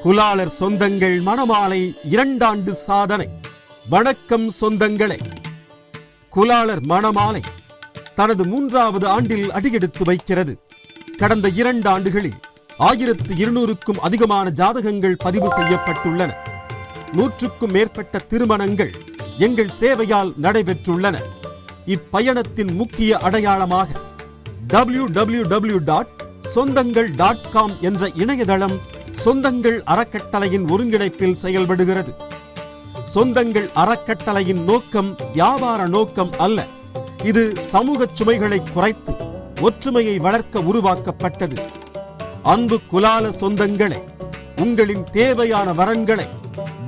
குலாளர் சொந்தங்கள் மணமாலை 2 ஆண்டு சாதனை. வணக்கம் சொந்தங்களே. குலாளர் மணமாலை தனது 3வது ஆண்டில் அடியெடுத்து வைக்கிறது. கடந்த 2 ஆண்டுகளில் 1200க்கும் அதிகமான ஜாதகங்கள் பதிவு செய்யப்பட்டுள்ளன. 100க்கும் மேற்பட்ட திருமணங்கள் எங்கள் சேவையால் நடைபெற்றுள்ளன. இப்பயணத்தின் முக்கிய அடையாளமாக www.sondangal.com என்ற இணையதளம் சொந்தங்கள் அறக்கட்டளையின் ஒருங்கிணைப்பில் செயல்படுகிறது. சொந்தங்கள் அறக்கட்டளையின் நோக்கம் வியாபார நோக்கம் அல்ல. இது சமூக சுமைகளை குறைத்து ஒற்றுமையை வளர்க்க உருவாக்கப்பட்டது. அன்பு குலால சொந்தங்களே, உங்களின் தேவையான வரன்களை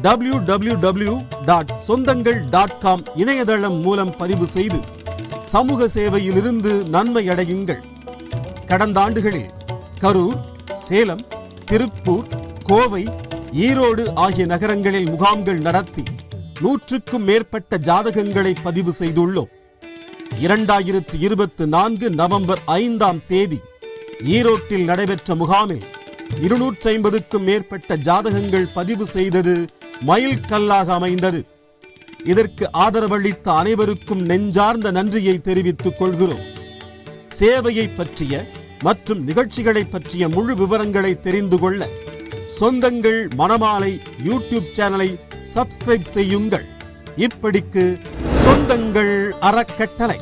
www.sondangal.com இணையதளம் மூலம் பதிவு செய்து சமூக சேவையிலிருந்து நன்மை அடையுங்கள். கடந்த ஆண்டுகளில் கரூர், சேலம், திருப்பூர், கோவை, ஈரோடு ஆகிய நகரங்களில் முகாம்கள் நடத்தி 100க்கும் மேற்பட்ட ஜாதகங்களை பதிவு செய்துள்ளோம். 2024 நவம்பர் 5ஆம் தேதி ஈரோட்டில் நடைபெற்ற முகாமில் 250க்கும் மேற்பட்ட ஜாதகங்கள் பதிவு செய்தது மைல் கல்லாக அமைந்தது. இதற்கு ஆதரவளித்த அனைவருக்கும் நெஞ்சார்ந்த நன்றியை தெரிவித்துக் கொள்கிறோம். சேவையை பற்றிய மற்றும் நிகழ்ச்சிகளை பற்றிய முழு விவரங்களை தெரிந்து கொள்ள சொந்தங்கள் மணமாலை யூடியூப் சேனலை சப்ஸ்கிரைப் செய்யுங்கள். இப்படிக்கு சொந்தங்கள் அறக்கட்டளை.